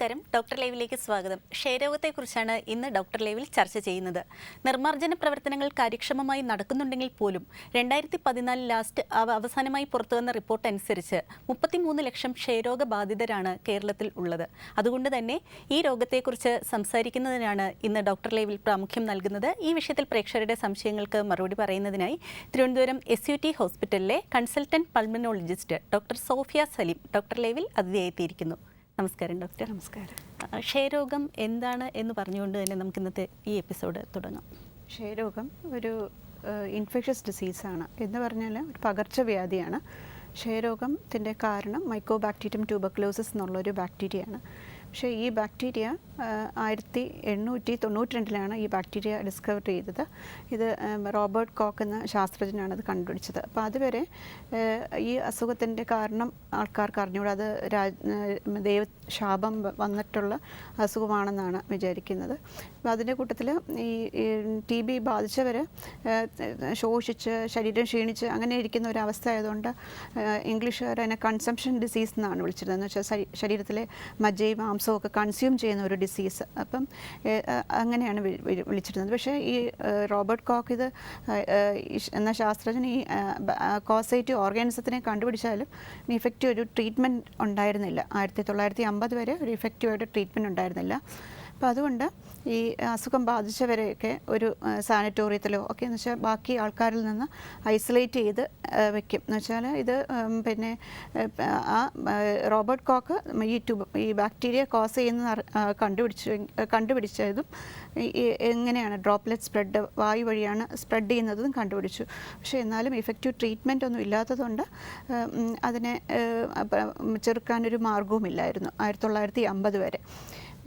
നമസ്കാരം. ഡോക്ടർ ലൈവിലേക്ക് സ്വാഗതം. ക്ഷയരോഗത്തെക്കുറിച്ചാണ് ഇന്ന് ഡോക്ടർ ലൈവിൽ ചർച്ച ചെയ്യുന്നത്. നിർമ്മാർജ്ജന പ്രവർത്തനങ്ങൾ കാര്യക്ഷമമായി നടക്കുന്നുണ്ടെങ്കിൽ പോലും 2014 ലാസ്റ്റ് അവസാനമായി പുറത്തുവന്ന റിപ്പോർട്ട് അനുസരിച്ച് 33 ലക്ഷം ക്ഷയരോഗ ബാധിതരാണ് കേരളത്തിൽ ഉള്ളത്. അതുകൊണ്ട് തന്നെ ഈ രോഗത്തെക്കുറിച്ച് സംസാരിക്കുന്നതിനാണ് ഇന്ന് ഡോക്ടർ ലൈവിൽ പ്രാമുഖ്യം നൽകുന്നത്. ഈ വിഷയത്തിൽ പ്രേക്ഷകരുടെ സംശയങ്ങൾക്ക് മറുപടി പറയുന്നതിനായി തിരുവനന്തപുരം SUT ഹോസ്പിറ്റലിലെ consultant pulmonologist doctor Sofia Saleem doctor ലൈവിൽ അതിഥിയായിത്തിയിരിക്കുന്നു. നമസ്കാരം ഡോക്ടർ. നമസ്കാരം. ക്ഷയരോഗം എന്താണ് എന്ന് പറഞ്ഞുകൊണ്ട് തന്നെ നമുക്ക് ഇന്നത്തെ ഈ എപ്പിസോഡ് തുടങ്ങാം. ക്ഷയരോഗം ഒരു ഇൻഫെക്ഷ്യസ് ഡിസീസാണ് എന്ന് പറഞ്ഞാൽ ഒരു പകർച്ചവ്യാധിയാണ്. ക്ഷയരോഗത്തിൻ്റെ കാരണം മൈക്കോബാക്ടീരിയം ട്യൂബർക്കുലോസിസ് എന്നുള്ളൊരു ബാക്ടീരിയയാണ്. പക്ഷേ ഈ ബാക്ടീരിയ 1892 ഈ ബാക്ടീരിയ ഡിസ്കവർ ചെയ്തത്. ഇത് റോബർട്ട് കോക്ക് എന്ന ശാസ്ത്രജ്ഞനാണ് അത് കണ്ടുപിടിച്ചത്. അപ്പോൾ അതുവരെ ഈ അസുഖത്തിൻ്റെ കാരണം ആൾക്കാർക്ക് അറിഞ്ഞുകൂടാ. അത് ദൈവശാപം വന്നിട്ടുള്ള അസുഖമാണെന്നാണ് വിചാരിക്കുന്നത്. അപ്പോൾ അതിൻ്റെ കൂട്ടത്തിൽ ഈ TB ബാധിച്ചവർ ശോഷിച്ച് ശരീരം ക്ഷീണിച്ച് അങ്ങനെ ഇരിക്കുന്ന ഒരു അവസ്ഥ ആയതുകൊണ്ട് ഇംഗ്ലീഷുകാർ അതിനെ കൺസംഷൻ ഡിസീസ് എന്നാണ് വിളിച്ചിരുന്നത്. എന്ന് വെച്ചാൽ ശരീരത്തിലെ മജ്ജയും മാംസവും ഒക്കെ കൺസ്യൂം ചെയ്യുന്ന ഒരു ഡിസീസ്. അപ്പം അങ്ങനെയാണ് വിളിച്ചിരുന്നത്. പക്ഷേ ഈ റോബർട്ട് കോക്ക് ഇത് എന്ന ശാസ്ത്രജ്ഞൻ ഈ കോസേറ്റീവ് ഓർഗാനിസത്തിനെ കണ്ടുപിടിച്ചാലും ഇഫക്റ്റീവ് ഒരു ട്രീറ്റ്മെൻറ്റ് ഉണ്ടായിരുന്നില്ല. 1950 വരെ ഒരു ഇഫക്റ്റീവായിട്ട് ട്രീറ്റ്മെൻറ്റ് ഉണ്ടായിരുന്നില്ല. അപ്പോൾ അതുകൊണ്ട് ഈ അസുഖം ബാധിച്ചവരെയൊക്കെ ഒരു സാനിറ്റോറിയത്തിലോ ഒക്കെ എന്ന് വെച്ചാൽ ബാക്കി ആൾക്കാരിൽ നിന്ന് ഐസൊലേറ്റ് ചെയ്ത് വെക്കും. എന്ന് വെച്ചാൽ ഇത് പിന്നെ ആ റോബർട്ട് കോക്ക് ഈ ബാക്ടീരിയ കോസ് ചെയ്യുന്ന കണ്ടുപിടിച്ചതും എങ്ങനെയാണ് ഡ്രോപ്ലെറ്റ് സ്പ്രെഡ് വായു വഴിയാണ് സ്പ്രെഡ് ചെയ്യുന്നതും കണ്ടുപിടിച്ചു. പക്ഷേ എന്നാലും ഇഫക്റ്റീവ് ട്രീറ്റ്മെൻറ്റ് ഒന്നും ഇല്ലാത്തതുകൊണ്ട് അതിനെ ചെറുക്കാനൊരു മാർഗവുമില്ലായിരുന്നു 1950 വരെ.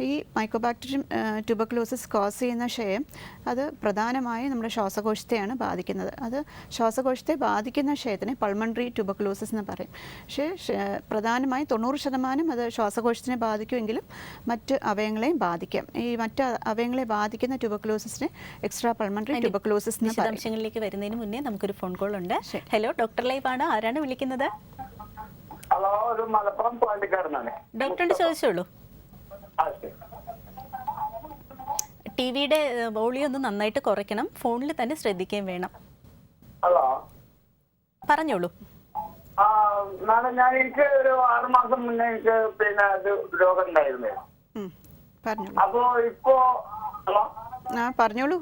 ഈ മൈക്കോബാക്ടീരിയം ട്യൂബർക്കുലോസിസ് കോസ് ചെയ്യുന്ന ക്ഷയം അത് പ്രധാനമായും നമ്മുടെ ശ്വാസകോശത്തെയാണ് ബാധിക്കുന്നത്. അത് ശ്വാസകോശത്തെ ബാധിക്കുന്ന ക്ഷയത്തിനെ പൾമണറി ട്യൂബർക്കുലോസിസ് എന്ന് പറയും. പക്ഷേ പ്രധാനമായും 90% അത് ശ്വാസകോശത്തിനെ ബാധിക്കുമെങ്കിലും മറ്റ് അവയവങ്ങളെയും ബാധിക്കാം. ഈ മറ്റ് അവയവങ്ങളെ ബാധിക്കുന്ന ട്യൂബർക്കുലോസിസിനെ എക്സ്ട്രാ പൾമണറി ട്യൂബർക്കുലോസിസ് എന്ന് പറയും. വിശദാംശങ്ങളിലേക്ക് വരുന്നതിന് മുന്നേ നമുക്കൊരു ഫോൺ കോൾ ഉണ്ട്. ഹലോ, ഡോക്ടർ ലൈവ് ആണ്. ആരാണ് വിളിക്കുന്നത്? ഹലോ, ഒരു മലപ്പുറം പാണ്ടിക്കാരനാണ്. ഡോക്ടറോട് ചോദിച്ചോളൂ. ടിവിയുടെ വോളിയം ഒന്ന് നന്നായിട്ട് കുറയ്ക്കണം. ഫോണിൽ തന്നെ ശ്രദ്ധിക്കുകയും വേണം. ഹലോ, പറഞ്ഞോളൂ. ഞാൻ എനിക്ക് ഒരു 6 മാസം മുന്നേ എനിക്ക് പിന്നെ അത് രോഗം ഉണ്ടായിരുന്നേ. അപ്പോ ഇപ്പോ പറഞ്ഞോളൂ.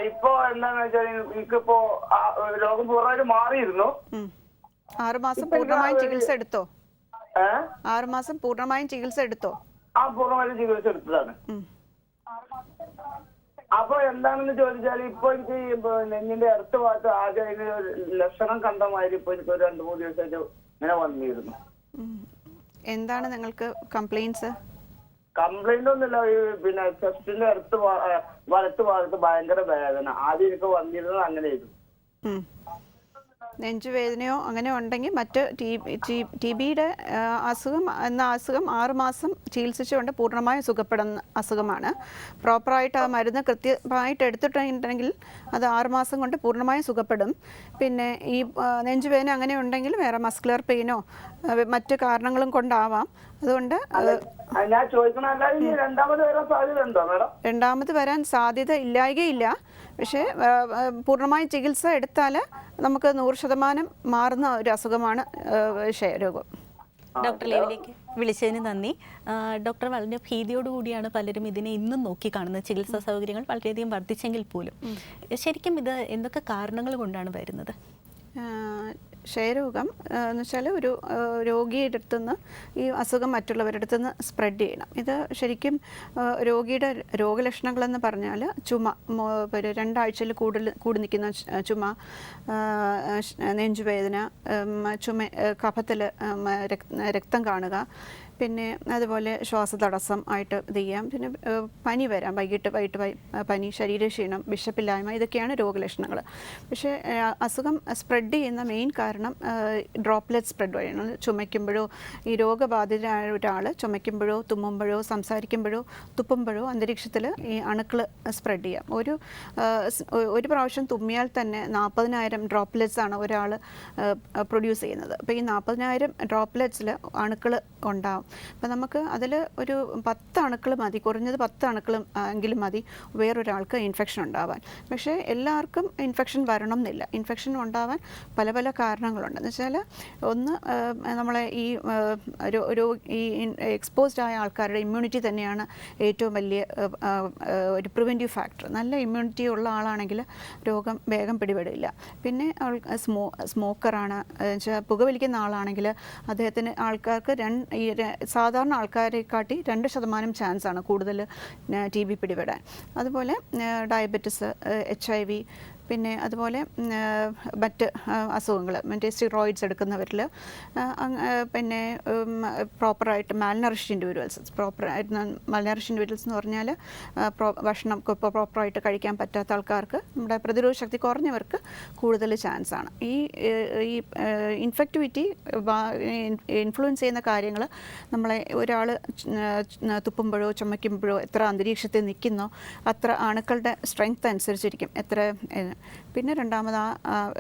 ഇപ്പോ എന്താന്ന് വെച്ചാൽ എനിക്കിപ്പോ രോഗം പൂർണ്ണമായിട്ട് മാറിയിരുന്നു. 6 മാസം പൂർണ്ണമായും ചികിത്സ എടുത്തോ? 6 മാസം പൂർണ്ണമായും ചികിത്സ എടുത്തോ? പൂർണ്ണമായും ചികിത്സ എടുത്തതാണ്. അപ്പൊ എന്താണെന്ന് ചോദിച്ചാൽ ഇപ്പൊ എനിക്ക് നെഞ്ഞിന്റെ അടുത്ത ഭാഗത്ത് ആകെ ലക്ഷണം കണ്ട മാതിരി ഇപ്പൊ എനിക്ക് ഒരു 2-3 ദിവസമായിട്ട് ഇങ്ങനെ വന്നിരുന്നു. എന്താണ് നിങ്ങൾക്ക് കംപ്ലൈന്റ്സ്? കംപ്ലൈന്റ് ഒന്നുമില്ല. പിന്നെ ചെസ്റ്റിന്റെ വലത്ത് ഭാഗത്ത് ഭയങ്കര വേദന. ആദ്യം എനിക്ക് വന്നിരുന്നത് അങ്ങനെയായിരുന്നു. നെഞ്ചുവേദനയോ അങ്ങനെ ഉണ്ടെങ്കിൽ മറ്റ് TBയുടെ അസുഖം 6 മാസം ചികിത്സിച്ചുകൊണ്ട് പൂർണ്ണമായും സുഖപ്പെടുന്ന അസുഖമാണ്. പ്രോപ്പറായിട്ട് ആ മരുന്ന് കൃത്യമായിട്ട് എടുത്തിട്ടുണ്ടെങ്കിൽ അത് 6 മാസം കൊണ്ട് പൂർണ്ണമായും സുഖപ്പെടും. പിന്നെ ഈ നെഞ്ചുവേദന അങ്ങനെ ഉണ്ടെങ്കിൽ വേറെ മസ്കുലർ പെയിനോ മറ്റ് കാരണങ്ങളും കൊണ്ടാവാം. അതുകൊണ്ട് ഞാൻ രണ്ടാമത് വരാൻ സാധ്യത ഇല്ലായകയില്ല. പക്ഷേ പൂർണ്ണമായും ചികിത്സ എടുത്താൽ നമുക്ക് 100% മാറുന്ന ഒരു അസുഖമാണ് ക്ഷയരോഗം. ഡോക്ടർ ലൈവിലേക്ക് വിളിച്ചതിന് നന്ദി. ഡോക്ടർ വളരെ ഭീതിയോടുകൂടിയാണ് പലരും ഇതിനെ ഇന്നും നോക്കി കാണുന്നത്. ചികിത്സാ സൗകര്യങ്ങൾ വളരെയധികം വർദ്ധിച്ചെങ്കിൽ പോലും ശരിക്കും ഇത് എന്തൊക്കെ കാരണങ്ങൾ കൊണ്ടാണ് വരുന്നത്? ക്ഷയരോഗം എന്ന് വെച്ചാൽ ഒരു രോഗിയുടെ അടുത്തുനിന്ന് ഈ അസുഖം മറ്റുള്ളവരുടെ അടുത്തുനിന്ന് സ്പ്രെഡ് ചെയ്യണം. ഇത് ശരിക്കും രോഗിയുടെ രോഗലക്ഷണങ്ങളെന്ന് പറഞ്ഞാൽ ചുമ, 2 ആഴ്ചയിൽ കൂടി നിൽക്കുന്ന ചുമ, നെഞ്ചുവേദന, കഫത്തിൽ രക്തം കാണുക, പിന്നെ അതുപോലെ ശ്വാസതടസ്സം ആയിട്ട് ഇത് ചെയ്യാം. പിന്നെ പനി വരാം, വൈകിട്ട് പനി, ശരീരക്ഷീണം, വിശപ്പില്ലായ്മ, ഇതൊക്കെയാണ് രോഗലക്ഷണങ്ങൾ. പക്ഷേ അസുഖം സ്പ്രെഡ് ചെയ്യുന്ന മെയിൻ കാരണം ഡ്രോപ്ലെറ്റ് സ്പ്രെഡ് വഴിയാണ്. ചുമയ്ക്കുമ്പോഴോ ഈ രോഗബാധിതരായ ഒരാൾ ചുമയ്ക്കുമ്പോഴോ തുമ്മുമ്പോഴോ സംസാരിക്കുമ്പോഴോ തുപ്പുമ്പോഴോ അന്തരീക്ഷത്തിൽ ഈ അണുക്കൾ സ്പ്രെഡ് ചെയ്യാം. ഒരു പ്രാവശ്യം തുമ്മിയാൽ തന്നെ 40,000 ഡ്രോപ്ലെറ്റ്സ് ആണ് ഒരാൾ പ്രൊഡ്യൂസ് ചെയ്യുന്നത്. അപ്പോൾ ഈ 40,000 ഡ്രോപ്ലെറ്റ്സിൽ അണുക്കൾ ഉണ്ടാവും. അപ്പം നമുക്ക് അതിൽ ഒരു 10 അണുക്കൾ മതി, കുറഞ്ഞത് 10 അണുക്കളും എങ്കിലും മതി വേറൊരാൾക്ക് ഇൻഫെക്ഷൻ ഉണ്ടാവാൻ. പക്ഷേ എല്ലാവർക്കും ഇൻഫെക്ഷൻ വരണം എന്നില്ല. ഇൻഫെക്ഷൻ ഉണ്ടാവാൻ പല പല കാരണങ്ങളുണ്ട്. എന്ന് വെച്ചാൽ ഒന്ന്, നമ്മളെ ഈ ഈ എക്സ്പോസ്ഡ് ആയ ആൾക്കാരുടെ ഇമ്മ്യൂണിറ്റി തന്നെയാണ് ഏറ്റവും വലിയ ഒരു പ്രിവെൻറ്റീവ് ഫാക്ടർ. നല്ല ഇമ്മ്യൂണിറ്റി ഉള്ള ആളാണെങ്കിൽ രോഗം വേഗം പിടിപെടില്ല. പിന്നെ സ്മോക്കറാണ്, പുകവലിക്കുന്ന ആളാണെങ്കിൽ അദ്ദേഹത്തിന് ആൾക്കാർക്ക് ഈ സാധാരണ ആൾക്കാരെക്കാട്ടി 2% ചാൻസാണ് കൂടുതൽ TB പിടിപെടാൻ. അതുപോലെ ഡയബറ്റിസ്, HIV, പിന്നെ അതുപോലെ മറ്റ് അസുഖങ്ങൾ, മറ്റേ സ്റ്റിറോയിഡ്സ് എടുക്കുന്നവരിൽ, പിന്നെ പ്രോപ്പറായിട്ട് മാൽനറിഷ്ഡ് ഇൻഡിവിജ്വൽസ് എന്ന് പറഞ്ഞാൽ ഭക്ഷണം പ്രോപ്പറായിട്ട് കഴിക്കാൻ പറ്റാത്ത ആൾക്കാർക്ക്, നമ്മുടെ പ്രതിരോധ ശക്തി കുറഞ്ഞവർക്ക് കൂടുതൽ ചാൻസാണ്. ഈ ഇൻഫെക്റ്റിവിറ്റി ഇൻഫ്ലുവൻസ് ചെയ്യുന്ന കാര്യങ്ങൾ നമ്മളെ ഒരാൾ തുപ്പുമ്പോഴോ ചുമയ്ക്കുമ്പോഴോ എത്ര അന്തരീക്ഷത്തിൽ നിൽക്കുന്നോ അത്ര അണുക്കളുടെ സ്ട്രെങ്ത് അനുസരിച്ചിരിക്കും എത്ര. പിന്നെ രണ്ടാമത്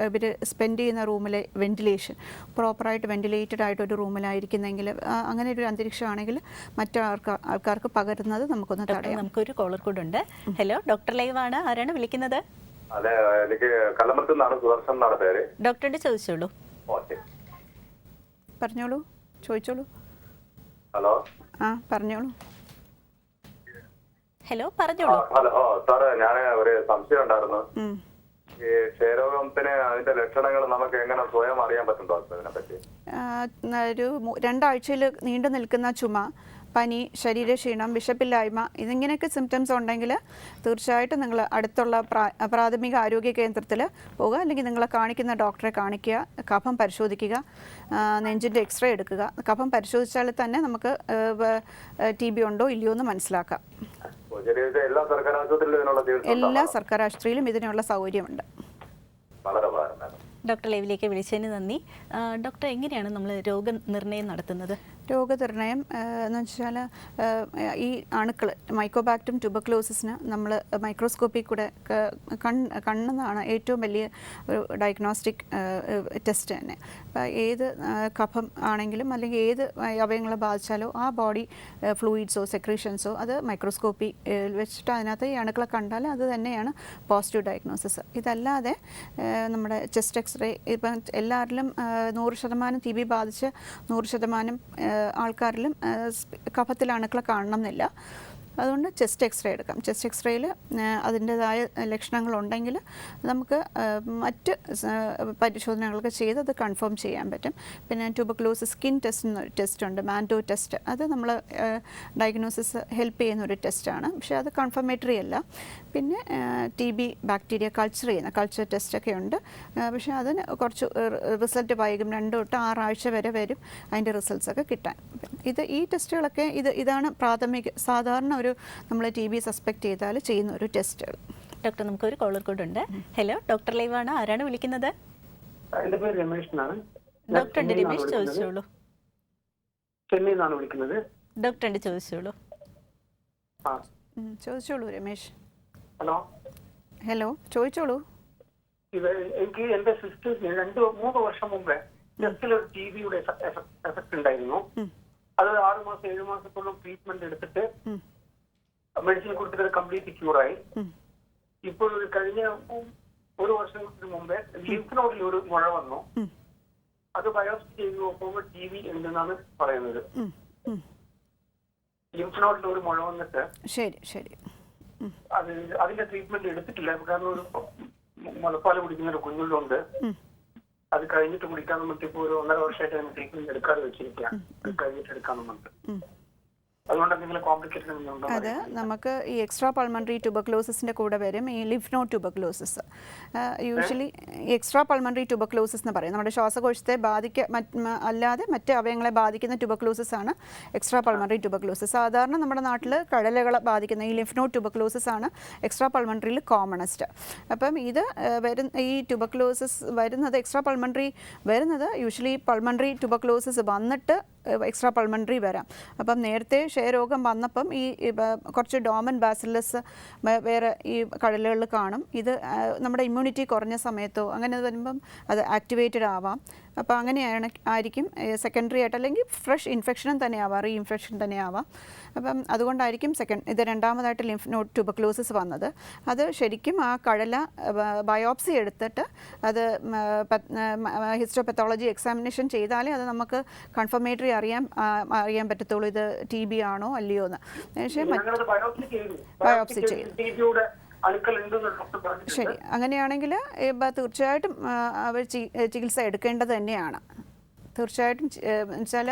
ഇവർ സ്പെൻഡ് ചെയ്യുന്ന റൂമിലെ വെന്റിലേഷൻ പ്രോപ്പറായിട്ട് വെന്റിലേറ്റഡ് ആയിട്ടൊരു റൂമിലായിരിക്കുന്നെങ്കിൽ, അങ്ങനെ ഒരു അന്തരീക്ഷമാണെങ്കിൽ മറ്റു ആൾക്കാർക്ക് പകരുന്നത് നമുക്കൊന്ന് തടയാം. നമുക്കൊരു കോളർ കൂടെ ഉണ്ട്. ഹലോ, ഡോക്ടർ ലൈവ് ആണ്. ആരാണ് വിളിക്കുന്നത്? അതെ, എനിക്ക് കല്ലമ്പലത്ത് നിന്നാണ്, സുദർശൻ എന്നാണ് പേര്. ഡോക്ടറുടെ ചോദിച്ചോളൂ. പറഞ്ഞോളൂ, ചോദിച്ചോളൂ. ഹലോ. പറഞ്ഞോളൂ. ഹലോ, പറഞ്ഞോളൂ. ഹലോ സാറ്, ഞാൻ ഒരു സംശയം ഉണ്ടായിരുന്നു. ഈ ക്ഷയരോഗത്തിന് അതിന്റെ ലക്ഷണങ്ങൾ നമുക്ക് എങ്ങനെ സ്വയം അറിയാൻ പറ്റും ഡോക്ടർ? അതിനെ പറ്റി ഒരു 2 ആഴ്ചയിൽ നീണ്ടു നിൽക്കുന്ന ചുമ, പനി, ശരീരക്ഷീണം, വിശപ്പില്ലായ്മ, ഇതിങ്ങനെയൊക്കെ സിംറ്റംസ് ഉണ്ടെങ്കിൽ തീർച്ചയായിട്ടും നിങ്ങൾ അടുത്തുള്ള പ്രാഥമിക ആരോഗ്യ കേന്ദ്രത്തിൽ പോകുക, അല്ലെങ്കിൽ നിങ്ങളെ കാണിക്കുന്ന ഡോക്ടറെ കാണിക്കുക, കഫം പരിശോധിക്കുക, നെഞ്ചിൻ്റെ എക്സ്റേ എടുക്കുക. കഫം പരിശോധിച്ചാൽ തന്നെ നമുക്ക് TB ഉണ്ടോ ഇല്ലയോ എന്ന് മനസ്സിലാക്കാം. എല്ലാ സർക്കാർ ആശുപത്രിയിലും ഇതിനുള്ള സൗകര്യമുണ്ട്. ഡോക്ടർ ലൈവിലേക്ക് വിളിച്ചതിന് നന്ദി. ഡോക്ടർ, എങ്ങനെയാണ് നമ്മൾ രോഗനിർണയം നടത്തുന്നത്? രോഗനിർണയം എന്ന് വെച്ചാൽ ഈ അണുക്കൾ മൈക്കോബാക്ടീരിയം ട്യൂബർക്ലോസിന് നമ്മൾ മൈക്രോസ്കോപ്പിൽ കൂടെ കണ്ണെന്നാണ് ഏറ്റവും വലിയ ഒരു ഡയഗ്നോസ്റ്റിക് ടെസ്റ്റ് തന്നെ. അപ്പോൾ ഏത് കഫം ആണെങ്കിലും അല്ലെങ്കിൽ ഏത് അവയവങ്ങളെ ബാധിച്ചാലോ ആ ബോഡി ഫ്ലൂയിഡ്സോ സെക്രീഷൻസോ അത് മൈക്രോസ്കോപ്പി വെച്ചിട്ട് അതിനകത്ത് ഈ അണുക്കളെ കണ്ടാൽ അത് തന്നെയാണ് പോസിറ്റീവ് ഡയഗ്നോസിസ്. ഇതല്ലാതെ നമ്മുടെ ചെസ്റ്റ് എക്സ്റേ, ഇപ്പം എല്ലാവരിലും 100% TB ബാധിച്ച് 100% ആൾക്കാരിലും കഫത്തിൽ അണുക്കളെ കാണണം എന്നില്ല. അതുകൊണ്ട് ചെസ്റ്റ് എക്സ്റേ എടുക്കാം. ചെസ്റ്റ് എക്സ്റേയിൽ അതിൻ്റേതായ ലക്ഷണങ്ങളുണ്ടെങ്കിൽ നമുക്ക് മറ്റ് പരിശോധനകളൊക്കെ ചെയ്ത് അത് കൺഫേം ചെയ്യാൻ പറ്റും. പിന്നെ ട്യൂബർക്ലോസിസ് സ്കിൻ ടെസ്റ്റ് എന്നൊരു ടെസ്റ്റ് ഉണ്ട്, മാൻഡോ ടെസ്റ്റ്. അത് നമ്മൾ ഡയഗ്നോസിസ് ഹെൽപ്പ് ചെയ്യുന്ന ഒരു ടെസ്റ്റാണ്, പക്ഷേ അത് കൺഫർമേറ്ററി അല്ല. പിന്നെ TB ബാക്ടീരിയ കൾച്ചർ ടെസ്റ്റൊക്കെ ഉണ്ട്, പക്ഷേ അതിന് കുറച്ച് റിസൾട്ട് വൈകും. 2 തൊട്ട് 6 ആഴ്ച വരെ വരും അതിൻ്റെ റിസൾട്ട്സൊക്കെ കിട്ടാൻ. ഈ ടെസ്റ്റുകളൊക്കെ ഇതാണ് സാധാരണ ഒരു നമ്മൾ TB സസ്പെക്ട് ചെയ്താൽ ചെയ്യുന്ന ഒരു ടെസ്റ്റുകൾ. ഡോക്ടർ, നമുക്കൊരു കോളർ കൂടെ ഉണ്ട്. ഹലോ, ഡോക്ടർ ലൈവ് ആണ്. ആരാണ് വിളിക്കുന്നത്? എന്റെ പേര് രമേഷ് എന്നാണ്. ഡോക്ടറുടെ രമേഷ് ചോദിച്ചോളൂ. ചെന്നൈയിൽ നിന്നാണ് വിളിക്കുന്നത്. ഡോക്ടറുടെ ചോദിച്ചോളൂ. ചോദിച്ചോളൂ രമേഷ്. ഹലോ, ചോദിച്ചോളൂ. എനിക്ക് എന്റെ സിസ്റ്റേഴ്സിന് 2-3 വർഷം മുമ്പേ ചെസ്റ്റിലൊരു TBയുടെ എഫക്ട് ഉണ്ടായിരുന്നു. അത് 6 മാസം 7 മാസത്തോളം ട്രീറ്റ്മെന്റ് എടുത്തിട്ട് മെഡിസിൻ കൊടുത്തിട്ട് കംപ്ലീറ്റ് ക്യൂറായി. ഇപ്പോൾ കഴിഞ്ഞ 1 വർഷത്തിന് മുമ്പേ ലിംഫ് നോഡിൽ ഒരു മുഴ വന്നു. അത് ബയോപ്സി ചെയ്ത് നോക്കുമ്പോൾ TB ഉണ്ടെന്നാണ് പറയുന്നത്. ലിംഫ് നോഡിൽ ഒരു മുഴ വന്നിട്ട് അതിന്റെ ട്രീറ്റ്മെന്റ് എടുത്തിട്ടില്ല. കാരണം ഒരു മുലപ്പാല് കുടിക്കുന്ന ഒരു കുഞ്ഞുള്ളുണ്ട്. അത് കഴിഞ്ഞിട്ട് കുടിക്കാന്ന് പറഞ്ഞിട്ട് ഒരു 1.5 വർഷമായിട്ട് ട്രീറ്റ്മെന്റ് എടുക്കാതെ വെച്ചിരിക്കുക. അത് കഴിഞ്ഞിട്ട് എടുക്കാന്ന് പറഞ്ഞിട്ട് അത് നമുക്ക് ഈ എക്സ്ട്രാ പൾമണറി ട്യൂബർക്ലോസിൻ്റെ കൂടെ വരും ഈ lymph node tuberculosis. Usually extra pulmonary tuberculosis എന്ന് പറയും. നമ്മുടെ ശ്വാസകോശത്തെ അല്ലാതെ മറ്റ് അവയവങ്ങളെ ബാധിക്കുന്ന ട്യൂബർക്ലോസിസ് ആണ് എക്സ്ട്രാ പൾമണറി ട്യൂബർക്ലോസിസ്. സാധാരണ നമ്മുടെ നാട്ടിൽ കടലുകളെ ബാധിക്കുന്ന ഈ ലിംഫ് നോഡ് ട്യൂബർക്ലോസിസ് ആണ് എക്സ്ട്രാ പൾമണറിയിൽ കോമണസ്റ്റ്. അപ്പം ഇത് ഈ ട്യൂബർക്ലോസിസ് വരുന്നത് എക്സ്ട്രാ പൾമണറി വരുന്നത് യൂഷ്വലി പൾമണറി ട്യൂബർക്ലോസിസ് വന്നിട്ട് എക്സ്ട്രാ പൾമണറി വരാം. അപ്പം നേരത്തെ ക്ഷയരോഗം വന്നപ്പം ഈ കുറച്ച് ഡോമൻ ബാസിലസ് വേറെ ഈ കടലുകളിൽ കാണും. ഇത് നമ്മുടെ ഇമ്മ്യൂണിറ്റി കുറഞ്ഞ സമയത്തോ അങ്ങനെ വരുമ്പം അത് ആക്ടിവേറ്റഡ് ആവാം. അപ്പോൾ അങ്ങനെയാണ് ആയിരിക്കും സെക്കൻഡറി ആയിട്ട്, അല്ലെങ്കിൽ ഫ്രഷ് ഇൻഫെക്ഷനും തന്നെ ആവാം, റീ ഇൻഫെക്ഷൻ തന്നെ ആവാം. അപ്പം അതുകൊണ്ടായിരിക്കും ഇത് രണ്ടാമതായിട്ട് ലിംഫ് നോഡ് ട്യൂബർക്ലോസിസ് വന്നത്. അത് ശരിക്കും ആ കഴല ബയോപ്സി എടുത്തിട്ട് അത് ഹിസ്റ്റോപത്തോളജി എക്സാമിനേഷൻ ചെയ്താലേ അത് നമുക്ക് കൺഫർമേറ്ററി അറിയാൻ പറ്റത്തുള്ളൂ ഇത് TB ആണോ അല്ലയോ എന്ന്. പക്ഷേ ബയോപ്സി ചെയ്തു. ശരി, അങ്ങനെയാണെങ്കിൽ തീർച്ചയായിട്ടും അവർ ചികിത്സ എടുക്കേണ്ടത് തന്നെയാണ്. തീർച്ചയായിട്ടും വെച്ചാൽ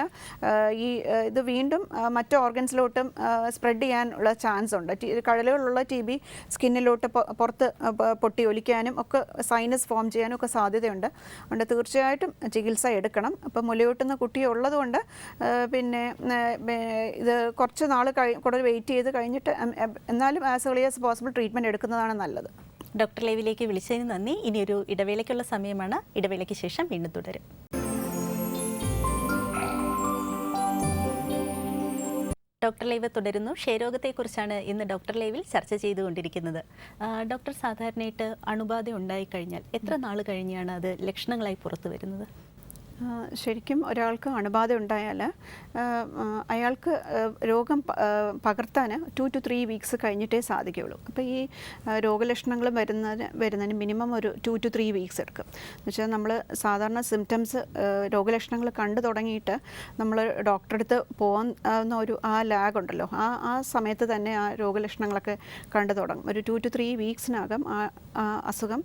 ഇത് വീണ്ടും മറ്റ് ഓർഗൻസിലോട്ടും സ്പ്രെഡ് ചെയ്യാനുള്ള ചാൻസ് ഉണ്ട്. കഴലുകളുള്ള TB സ്കിന്നിലോട്ട് പുറത്ത് പൊട്ടി ഒലിക്കാനും ഒക്കെ സൈനസ് ഫോം ചെയ്യാനും ഒക്കെ സാധ്യതയുണ്ട്. അതുകൊണ്ട് തീർച്ചയായിട്ടും ചികിത്സ എടുക്കണം. അപ്പം മുലയൂട്ടുന്ന കുട്ടി ഉള്ളതുകൊണ്ട് പിന്നെ ഇത് കുറച്ച് നാൾ കൂടുതൽ വെയിറ്റ് ചെയ്ത് കഴിഞ്ഞിട്ട് എന്നാലും as early as possible treatment എടുക്കുന്നതാണ് നല്ലത്. ഡോക്ടർ ലൈവിലേക്ക് വിളിച്ചതിന് നന്ദി. ഇനിയൊരു ഇടവേളയ്ക്കുള്ള സമയമാണ്. ഇടവേളയ്ക്ക് ശേഷം വീണ്ടും തുടരും. ഡോക്ടർ ലൈവ് തുടരുന്നു. ക്ഷയരോഗത്തെക്കുറിച്ചാണ് ഇന്ന് ഡോക്ടർ ലൈവിൽ ചർച്ച ചെയ്തുകൊണ്ടിരിക്കുന്നത്. ഡോക്ടർ, സാധാരണയായിട്ട് അണുബാധ ഉണ്ടായിക്കഴിഞ്ഞാൽ എത്ര നാൾ കഴിഞ്ഞാണ് അത് ലക്ഷണങ്ങളായി പുറത്തു വരുന്നത്? ശരിക്കും ഒരാൾക്ക് അണുബാധ ഉണ്ടായാൽ അയാൾക്ക് രോഗം പകർത്താൻ 2 to 3 വീക്സ് കഴിഞ്ഞിട്ടേ സാധിക്കുകയുള്ളൂ. അപ്പോൾ ഈ രോഗലക്ഷണങ്ങൾ വരുന്നതിന് മിനിമം ഒരു 2 to 3 വീക്സ് എടുക്കും. എന്ന് വെച്ചാൽ നമ്മൾ സാധാരണ സിംറ്റംസ് രോഗലക്ഷണങ്ങൾ കണ്ടു തുടങ്ങിയിട്ട് നമ്മൾ ഡോക്ടറെ അടുത്ത് പോകുന്ന ആ ലാഗ് ഉണ്ടല്ലോ, ആ സമയത്ത് തന്നെ ആ രോഗലക്ഷണങ്ങളൊക്കെ കണ്ടു തുടങ്ങും. ഒരു 2 to 3 വീക്സിനകം ആ അസുഖം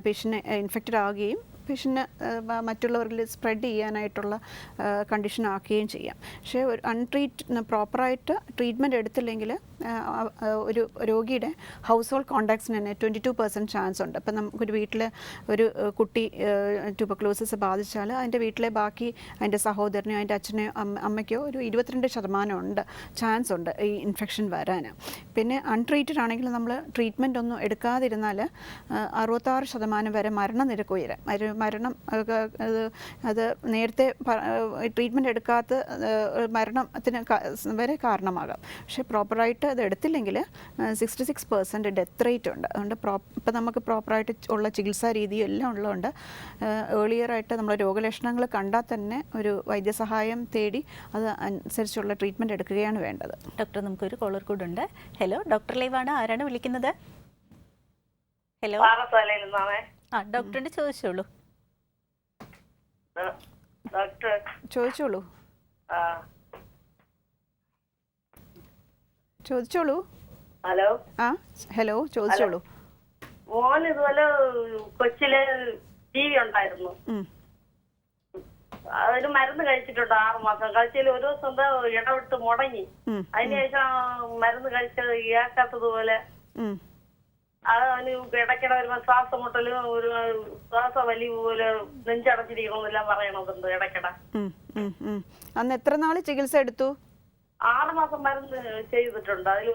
പേഷ്യൻ്റ് ഇൻഫെക്റ്റഡ് ആവുകയും പേഷ്യന് മറ്റുള്ളവരിൽ സ്പ്രെഡ് ചെയ്യാനായിട്ടുള്ള കണ്ടീഷൻ ആക്കുകയും ചെയ്യാം. പക്ഷേ ഒരു പ്രോപ്പറായിട്ട് ട്രീറ്റ്മെൻറ്റ് എടുത്തില്ലെങ്കിൽ ഒരു രോഗിയുടെ ഹൗസ് ഹോൾഡ് കോണ്ടാക്ട്സിന് തന്നെ 22% ചാൻസ് ഉണ്ട്. അപ്പം നമുക്കൊരു വീട്ടിൽ ഒരു കുട്ടി ട്യൂബർക്ലോസിസ് ബാധിച്ചാൽ അതിൻ്റെ വീട്ടിലെ ബാക്കി അതിൻ്റെ സഹോദരനെയോ അതിൻ്റെ അച്ഛനെയോ അമ്മയ്ക്കോ ഒരു 22% ഉണ്ട് ചാൻസ് ഉണ്ട് ഈ ഇൻഫെക്ഷൻ വരാൻ. പിന്നെ അൺട്രീറ്റഡ് ആണെങ്കിൽ നമ്മൾ ട്രീറ്റ്മെൻ്റ് ഒന്നും എടുക്കാതിരുന്നാൽ 66% വരെ മരണനിരക്ക് ഉയരാം. മരണം അത് നേരത്തെ ട്രീറ്റ്മെൻറ്റ് എടുക്കാത്ത മരണത്തിന് വരെ കാരണമാകാം. പക്ഷേ പ്രോപ്പറായിട്ട് അത് എടുത്തില്ലെങ്കിൽ 66% ഡെത്ത് റേറ്റ് ഉണ്ട്. അതുകൊണ്ട് ഇപ്പം നമുക്ക് പ്രോപ്പറായിട്ട് ഉള്ള ചികിത്സാ രീതിയും എല്ലാം ഉള്ളതുകൊണ്ട് ഏർലിയറായിട്ട് നമ്മൾ രോഗലക്ഷണങ്ങൾ കണ്ടാൽ തന്നെ ഒരു വൈദ്യസഹായം തേടി അത് അനുസരിച്ചുള്ള ട്രീറ്റ്മെൻറ്റ് എടുക്കുകയാണ് വേണ്ടത്. ഡോക്ടർ, നമുക്കൊരു കോളർ കൂടെ ഉണ്ട്. ഹലോ, ഡോക്ടർ ലൈവാണ്. ആരാണ് വിളിക്കുന്നത്? ഹലോ. ഡോക്ടറിന്റെ ചോദിച്ചോളൂ. ചോദിച്ചോളൂ. ഹലോ. ഹലോ, ചോദിച്ചോളൂ. മോൻ ഇതുപോലെ കൊച്ചില് TV ഉണ്ടായിരുന്നു. അതിന് മരുന്ന് കഴിച്ചിട്ടുണ്ട് 6 മാസം. കഴിച്ചതിൽ ഒരു ദിവസം എന്താ ഇടവിട്ട് മുടങ്ങി. അതിനുശേഷം മരുന്ന് കഴിച്ചത് കേൾക്കാത്തതുപോലെ അവന് ഇടയ്ക്കിടെ വരുമ്പോ ശ്വാസം മുട്ടലും ഒരു ശ്വാസവലി പോലെ നെഞ്ചടച്ചിരിക്കണമെന്നെല്ലാം പറയണതുണ്ട് ഇടയ്ക്കിടെ. അന്ന് എത്ര നാള് ചികിത്സ എടുത്തു? 6 മാസം മരുന്ന് ചെയ്തിട്ടുണ്ട്. അതിൽ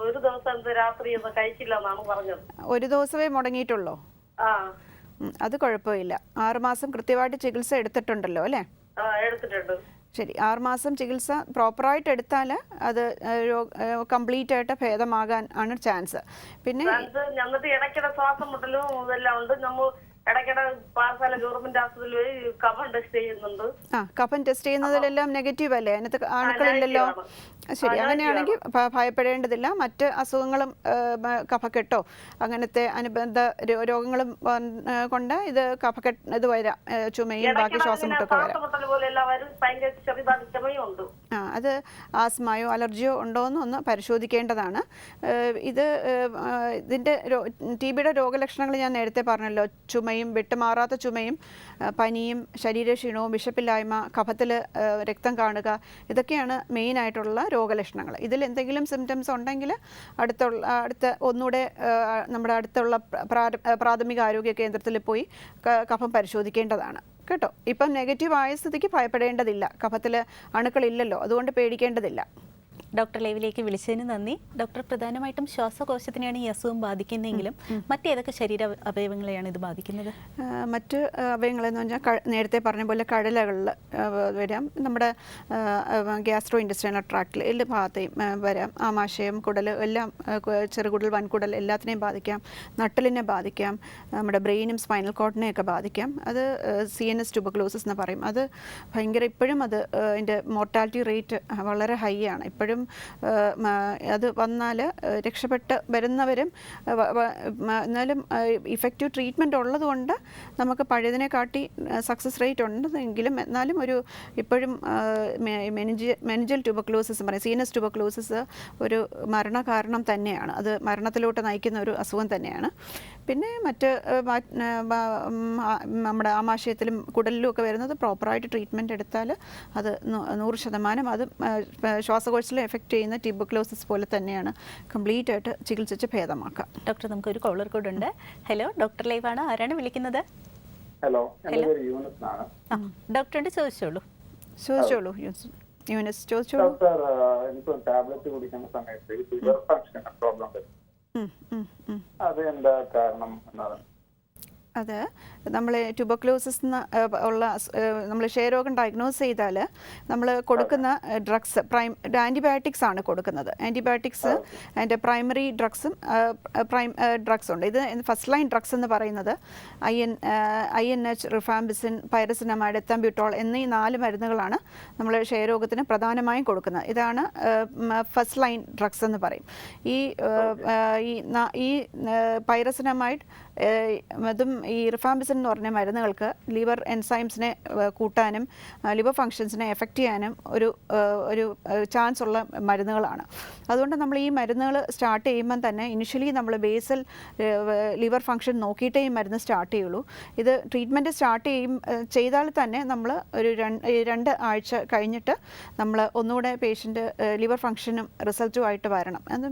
ഒരു ദിവസം രാത്രി ഒന്നും കഴിച്ചില്ല എന്നാണ് പറഞ്ഞത്. ഒരു ദിവസമേ മുടങ്ങിയിട്ടുള്ളൂ? അത് കുഴപ്പമില്ല. 6 മാസം കൃത്യമായിട്ട് ചികിത്സ എടുത്തിട്ടുണ്ടല്ലോ അല്ലേ? എടുത്തിട്ടുണ്ട്. ശരി, 6 മാസം ചികിത്സ പ്രോപ്പറായിട്ട് എടുത്താൽ അത് കംപ്ലീറ്റ് ആയിട്ട് ഭേദമാകാൻ ആണ് ചാൻസ്. പിന്നെ ഞങ്ങൾക്ക് ഇടയ്ക്കിടെ ശ്വാസം മുട്ടലും ഇതെല്ലാം ഉണ്ട്. നമ്മൾ ഇടയ്ക്കിടെ പാറശാല ഗവൺമെന്റ് ആശുപത്രിയിൽ കഫം ടെസ്റ്റ് ചെയ്യുന്നുണ്ട്. കഫം ടെസ്റ്റ് ചെയ്യുന്നതിലെല്ലാം നെഗറ്റീവ് അല്ലേ? അതിനകത്ത് അണുക്കളില്ലല്ലോ. ശരി, അങ്ങനെയാണെങ്കിൽ ഭയപ്പെടേണ്ടതില്ല. മറ്റ് അസുഖങ്ങളും കഫക്കെട്ടോ അങ്ങനത്തെ അനുബന്ധ രോഗങ്ങളും കൊണ്ട് ഇത് ഇത് വരാം. ചുമയും ബാക്കി ശ്വാസം മുട്ടൊക്കെ വരാം. അത് ആസ്മയോ അലർജിയോ ഉണ്ടോയെന്ന് ഒന്ന് പരിശോധിക്കേണ്ടതാണ്. ഇതിൻ്റെ TBയുടെ രോഗലക്ഷണങ്ങൾ ഞാൻ നേരത്തെ പറഞ്ഞല്ലോ. ചുമയും വിട്ടുമാറാത്ത ചുമയും പനിയും ശരീരക്ഷീണവും വിശപ്പില്ലായ്മ കഫത്തിൽ രക്തം കാണുക, ഇതൊക്കെയാണ് മെയിനായിട്ടുള്ള രോഗലക്ഷണങ്ങൾ. ഇതിൽ എന്തെങ്കിലും സിംറ്റംസ് ഉണ്ടെങ്കിൽ ഒന്നുകൂടെ നമ്മുടെ അടുത്തുള്ള പ്രാഥമിക ആരോഗ്യ കേന്ദ്രത്തിൽ പോയി കഫം പരിശോധിക്കേണ്ടതാണ് കേട്ടോ. ഇപ്പം നെഗറ്റീവ് ആയ സ്ഥിതിക്ക് ഭയപ്പെടേണ്ടതില്ല. കഫത്തിൽ അണുക്കളില്ലല്ലോ, അതുകൊണ്ട് പേടിക്കേണ്ടതില്ല. ഡോക്ടർ ലൈവിലേക്ക് വിളിച്ചതിന് നന്ദി. ഡോക്ടർ, പ്രധാനമായിട്ടും ശ്വാസകോശത്തിനെയാണ് ഈ അസുഖം ബാധിക്കുന്നതെങ്കിലും മറ്റേതൊക്കെ ശരീര അവയവങ്ങളെയാണ് ഇത് ബാധിക്കുന്നത്? മറ്റ് അവയവങ്ങളെന്ന് പറഞ്ഞാൽ നേരത്തെ പറഞ്ഞ പോലെ കഴലകളിൽ വരാം, നമ്മുടെ ഗ്യാസ്ട്രോ ഇൻറ്റസ്റ്റൈനൽ ട്രാക്റ്റിൽ എല്ലാ ഭാഗത്തെയും വരാം, ആമാശയം, കുടൽ എല്ലാം, ചെറുകുടൽ, വൻകുടൽ എല്ലാത്തിനെയും ബാധിക്കാം, നട്ടലിനെ ബാധിക്കാം, നമ്മുടെ ബ്രെയിനും സ്പൈനൽ കോർഡിനെയൊക്കെ ബാധിക്കാം. അത് CNS ട്യൂബർക്ലോസിസ് എന്ന് പറയും. അത് ഭയങ്കര, ഇപ്പോഴും അത് അതിൻ്റെ മോർട്ടാലിറ്റി റേറ്റ് വളരെ ഹൈ ആണ്. ഇപ്പോഴും അത് വന്നാൽ രക്ഷപ്പെട്ട് വരുന്നവരും, എന്നാലും ഇഫക്റ്റീവ് ട്രീറ്റ്മെൻറ്റ് ഉള്ളതുകൊണ്ട് നമുക്ക് പഴയതിനെ കാട്ടി സക്സസ് റേറ്റ് ഉണ്ടെങ്കിലും എന്നാലും ഇപ്പോഴും മെനിഞ്ചൽ ട്യൂബർക്ലോസിസ് പറയും, CNS ട്യൂബർക്ലോസിസ് ഒരു മരണകാരണം തന്നെയാണ്. അത് മരണത്തിലോട്ട് നയിക്കുന്ന ഒരു അസുഖം തന്നെയാണ്. പിന്നെ മറ്റ് നമ്മുടെ ആമാശയത്തിലും കുടലിലും ഒക്കെ വരുന്നത് പ്രോപ്പറായിട്ട് ട്രീറ്റ്മെൻറ്റ് എടുത്താൽ അത് 100% അത് ശ്വാസകോശത്തിൽ എഫക്റ്റ് ചെയ്യുന്ന ട്യൂബർക്ലോസിസ് പോലെ തന്നെയാണ് കംപ്ലീറ്റ് ആയിട്ട് ചികിത്സിച്ച് ഭേദമാക്കാം. ഡോക്ടർ, നമുക്കൊരു കോളർ കൂടെ ഉണ്ട്. ഹലോ, ഡോക്ടർ ലൈവാണ്. ആരാണ് വിളിക്കുന്നത്? ഹലോ, എൻ്റെ പേര് യൂനസ് ആണ്. ഡോക്ടറോട് ചോദിച്ചോളൂ. യൂനസ് ചോദിച്ചോളൂ. ഡോക്ടർ, എനിക്ക് ടാബ്ലറ്റ് കുടിക്കുന്ന സമയത്ത് ലിവർ ഫംഗ്ഷൻ പ്രോബ്ലം വരും. അത് എന്താ കാരണം എന്നാണ്? അത് നമ്മൾ ട്യൂബർക്ലോസിസ് ഉള്ള നമ്മൾ ക്ഷയരോഗം ഡയഗ്നോസ് ചെയ്താൽ നമ്മൾ കൊടുക്കുന്ന ഡ്രഗ്സ് ആൻറ്റിബയോട്ടിക്സ് ആണ് കൊടുക്കുന്നത്. ആൻറ്റിബയോട്ടിക്സ് അതിൻ്റെ പ്രൈമറി ഡ്രഗ്സും ഡ്രഗ്സ് ഉണ്ട്. ഇത് ഫസ്റ്റ് ലൈൻ ഡ്രഗ്സ് എന്ന് പറയുന്നത് INH, റിഫാംബിസിൻ, പൈറസിനമൈഡ്, എത്തംബ്യൂട്ടോൾ എന്നീ 4 മരുന്നുകളാണ് നമ്മൾ ക്ഷയരോഗത്തിന് പ്രധാനമായും കൊടുക്കുന്നത്. ഇതാണ് ഫസ്റ്റ് ലൈൻ ഡ്രഗ്സ് എന്ന് പറയും. ഈ പൈറസിനമൈഡ് അതും ഈ റിഫാംബിസിൻ എന്ന് പറഞ്ഞ മരുന്നുകൾക്ക് ലിവർ എൻസൈംസിനെ കൂട്ടാനും ലിവർ ഫങ്ഷൻസിനെ എഫക്റ്റ് ചെയ്യാനും ഒരു ചാൻസ് ഉള്ള മരുന്നുകളാണ്. അതുകൊണ്ട് നമ്മൾ ഈ മരുന്നുകൾ സ്റ്റാർട്ട് ചെയ്യുമ്പം തന്നെ ഇനിഷ്യലി നമ്മൾ ബേസൽ ലിവർ ഫങ്ഷൻ നോക്കിയിട്ടേ ഈ മരുന്ന് സ്റ്റാർട്ട് ചെയ്യുള്ളൂ. ഇത് ട്രീറ്റ്മെൻറ്റ് സ്റ്റാർട്ട് ചെയ്താൽ തന്നെ നമ്മൾ ഒരു 2 ആഴ്ച കഴിഞ്ഞിട്ട് നമ്മൾ ഒന്നുകൂടെ പേഷ്യൻ്റ് ലിവർ ഫങ്ഷനും റിസൾട്ടുമായിട്ട് വരണം. അത്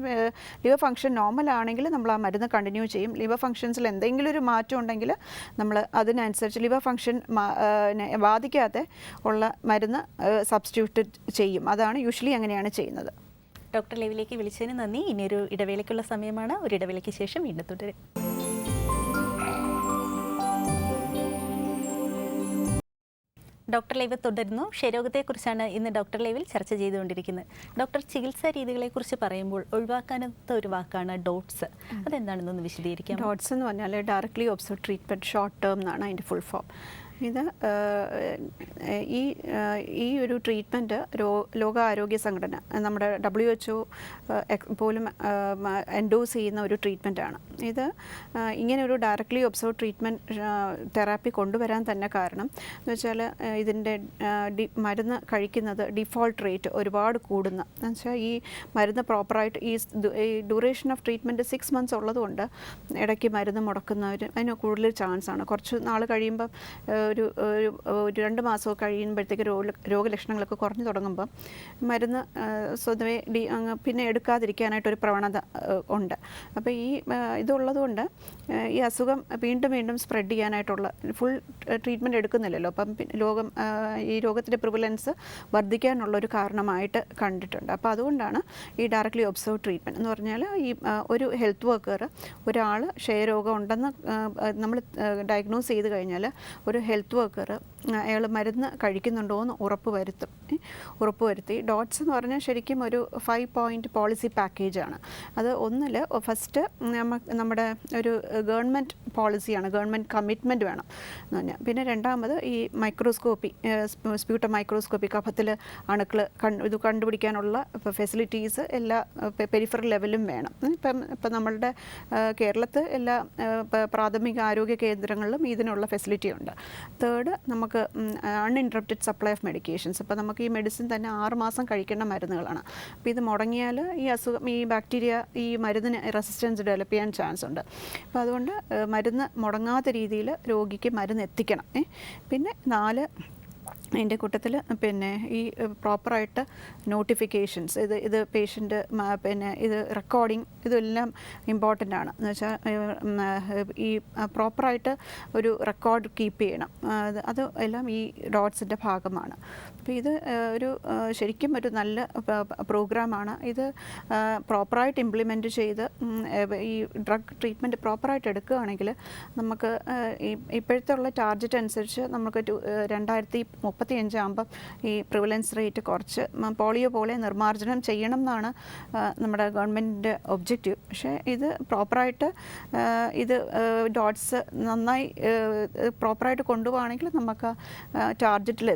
ലിവർ ഫങ്ഷൻ നോർമൽ ആണെങ്കിൽ നമ്മൾ ആ മരുന്ന് കണ്ടിന്യൂ ചെയ്യും. ലിവർ ഫങ്ഷൻസിൽ എന്തെങ്കിലും ഒരു മാറ്റം ഉണ്ടെങ്കിൽ നമ്മൾ അതിനനുസരിച്ച് ലിവർ ഫങ്ഷൻ ബാധിക്കാതെ ഉള്ള മരുന്ന് സബ്സ്റ്റിറ്റ്യൂട്ട് ചെയ്യും. അതാണ് യൂഷ്വലി അങ്ങനെയാണ് ചെയ്യുന്നത്. ഡോക്ടർ ലൈവിലേക്ക് വിളിച്ചതിന് നന്ദി. ഇനിയൊരു ഇടവേളയ്ക്കുള്ള സമയമാണ്. ഒരു ഇടവേളയ്ക്ക് ശേഷം വീണ്ടും തുടരും. ഡോക്ടർ ലൈവ് തുടരുന്നു. ക്ഷയരോഗത്തെക്കുറിച്ചാണ് ഇന്ന് ഡോക്ടർ ലൈവിൽ ചർച്ച ചെയ്തുകൊണ്ടിരിക്കുന്നത്. ഡോക്ടർ, ചികിത്സാ രീതികളെക്കുറിച്ച് പറയുമ്പോൾ ഒഴിവാക്കാനാത്ത ഒരു വാക്കാണ് ഡോട്ട്സ്. അതെന്താണെന്നൊന്ന് വിശദീകരിക്കാം. ഡോട്ട്സ് എന്ന് പറഞ്ഞാൽ directly observe treatment short term എന്നാണ് അതിൻ്റെ ഫുൾ ഫോം. ഇത് ഈ ഒരു ട്രീറ്റ്മെൻറ്റ് ലോകാരോഗ്യ സംഘടന, നമ്മുടെ WHO പോലും എൻഡോസ് ചെയ്യുന്ന ഒരു ട്രീറ്റ്മെൻറ്റാണ്. ഇത് ഇങ്ങനെ ഒരു ഡയറക്ട്ലി ഒബ്സർവ് ട്രീറ്റ്മെൻറ്റ് തെറാപ്പി കൊണ്ടുവരാൻ തന്നെ കാരണം എന്ന് വെച്ചാൽ ഇതിൻ്റെ മരുന്ന് കഴിക്കുന്നത് ഡിഫോൾട്ട് റേറ്റ് ഒരുപാട് കൂടുന്ന, എന്ന് വെച്ചാൽ ഈ മരുന്ന് പ്രോപ്പറായിട്ട് ഈ ഡ്യൂറേഷൻ ഓഫ് ട്രീറ്റ്മെൻറ്റ് 6 months ഉള്ളതുകൊണ്ട് ഇടയ്ക്ക് മരുന്ന് മുടക്കുന്നവർ അതിന് കൂടുതൽ ചാൻസാണ്. കുറച്ച് നാൾ കഴിയുമ്പം ഒരു 2 മാസമൊക്കെ കഴിയുമ്പോഴത്തേക്ക് രോഗലക്ഷണങ്ങളൊക്കെ കുറഞ്ഞു തുടങ്ങുമ്പം മരുന്ന് സ്വതവേ പിന്നെ എടുക്കാതിരിക്കാനായിട്ടൊരു പ്രവണത ഉണ്ട്. അപ്പോൾ ഈ ഇതുള്ളതുകൊണ്ട് ഈ അസുഖം വീണ്ടും സ്പ്രെഡ് ചെയ്യാനായിട്ടുള്ള ഫുൾ ട്രീറ്റ്മെൻറ്റ് എടുക്കുന്നില്ലല്ലോ. അപ്പം ഈ രോഗത്തിൻ്റെ പ്രിവലൻസ് വർദ്ധിക്കാനുള്ളൊരു കാരണമായിട്ട് കണ്ടിട്ടുണ്ട്. അപ്പോൾ അതുകൊണ്ടാണ് ഈ ഡയറക്ട്ലി ഒബ്സർവ് ട്രീറ്റ്മെൻറ്റ് എന്ന് പറഞ്ഞാൽ ഈ ഒരു ഹെൽത്ത് വർക്കർ ഒരാൾ ക്ഷയരോഗം ഉണ്ടെന്ന് നമ്മൾ ഡയഗ്നോസ് ചെയ്ത് കഴിഞ്ഞാൽ ഒരു ഹെൽത്ത് വർക്കർ അയാൾ മരുന്ന് കഴിക്കുന്നുണ്ടോ എന്ന് ഉറപ്പുവരുത്തി ഡോട്ട്സ് എന്ന് പറഞ്ഞാൽ ശരിക്കും ഒരു 5 point പോളിസി പാക്കേജാണ്. അത് ഒന്നിൽ ഫസ്റ്റ് നമ്മുടെ ഒരു ഗവൺമെൻറ് പോളിസിയാണ്, ഗവൺമെൻറ് കമ്മിറ്റ്മെൻറ്റ് വേണം എന്ന് പറഞ്ഞാൽ. പിന്നെ രണ്ടാമത് ഈ മൈക്രോസ്കോപ്പി, സ്പ്യൂട്ടം മൈക്രോസ്കോപ്പി, കഫത്തിൽ അണുക്കൾ ഇത് കണ്ടുപിടിക്കാനുള്ള ഫെസിലിറ്റീസ് എല്ലാ പെരിഫറൽ ലെവലും വേണം. ഇപ്പം നമ്മളുടെ കേരളത്തിൽ എല്ലാ പ്രാഥമിക ആരോഗ്യ കേന്ദ്രങ്ങളിലും ഇതിനുള്ള ഫെസിലിറ്റി ഉണ്ട്. തേർഡ്, നമുക്ക് അൺഇൻറ്ററപ്റ്റഡ് സപ്ലൈ ഓഫ് മെഡിക്കേഷൻസ്. ഇപ്പോൾ നമുക്ക് ഈ മെഡിസിൻ തന്നെ 6 മാസം കഴിക്കേണ്ട മരുന്നുകളാണ്. അപ്പോൾ ഇത് മുടങ്ങിയാൽ ഈ അസുഖം, ഈ ബാക്ടീരിയ ഈ മരുന്നിന് റെസിസ്റ്റൻസ് ഡെവലപ്പ് ചെയ്യാൻ ചാൻസ് ഉണ്ട്. അപ്പോൾ അതുകൊണ്ട് മരുന്ന് മുടങ്ങാത്ത രീതിയിൽ രോഗിക്ക് മരുന്ന് എത്തിക്കണം. പിന്നെ 4, അതിൻ്റെ കൂട്ടത്തിൽ പിന്നെ ഈ പ്രോപ്പറായിട്ട് നോട്ടിഫിക്കേഷൻസ് ഇത് പേഷ്യൻ്റ് പിന്നെ ഇത് റെക്കോർഡിങ് ഇതെല്ലാം ഇമ്പോർട്ടൻ്റ് ആണ്. എന്ന് വെച്ചാൽ ഈ പ്രോപ്പറായിട്ട് ഒരു റെക്കോർഡ് കീപ്പ് ചെയ്യണം. അത് എല്ലാം ഈ ഡോട്ട്സിൻ്റെ ഭാഗമാണ്. അപ്പോൾ ഇത് ശരിക്കും ഒരു നല്ല പ്രോഗ്രാമാണ്. ഇത് പ്രോപ്പറായിട്ട് ഇംപ്ലിമെൻറ്റ് ചെയ്ത് ഈ ഡ്രഗ് ട്രീറ്റ്മെൻറ്റ് പ്രോപ്പറായിട്ട് എടുക്കുകയാണെങ്കിൽ നമുക്ക് ഇപ്പോഴത്തെ ഉള്ള ടാർഗറ്റ് അനുസരിച്ച് നമുക്ക് 2035 ആകുമ്പം ഈ പ്രിവലൻസ് റേറ്റ് കുറച്ച് പോളിയോ പോലെ നിർമ്മാർജ്ജനം ചെയ്യണം എന്നാണ് നമ്മുടെ ഗവൺമെൻറ്റിൻ്റെ ഒബ്ജക്റ്റീവ്. പക്ഷേ ഇത് പ്രോപ്പറായിട്ട് ഇത് ഡോട്ട്സ് നന്നായി പ്രോപ്പറായിട്ട് കൊണ്ടുപോവുകയാണെങ്കിൽ നമുക്ക് ടാർഗറ്റിൽ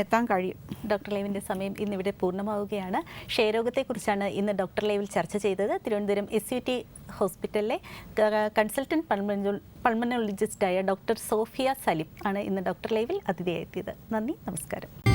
എത്താൻ കഴിയും. ഡോക്ടർ ലൈവിൻ്റെ സമയം ഇന്നിവിടെ പൂർണ്ണമാവുകയാണ്. ക്ഷയരോഗത്തെക്കുറിച്ചാണ് ഇന്ന് ഡോക്ടർ ലൈവിൽ ചർച്ച ചെയ്തത്. തിരുവനന്തപുരം SUT ഹോസ്പിറ്റലിലെ കൺസൾട്ടൻറ്റ് പൾമനോളജിസ്റ്റായ ഡോക്ടർ സോഫിയ സലിം ആണ് ഇന്ന് ഡോക്ടർ ലൈവിൽ അതിഥിയായെത്തിയത്. നന്ദി, നമസ്കാരം.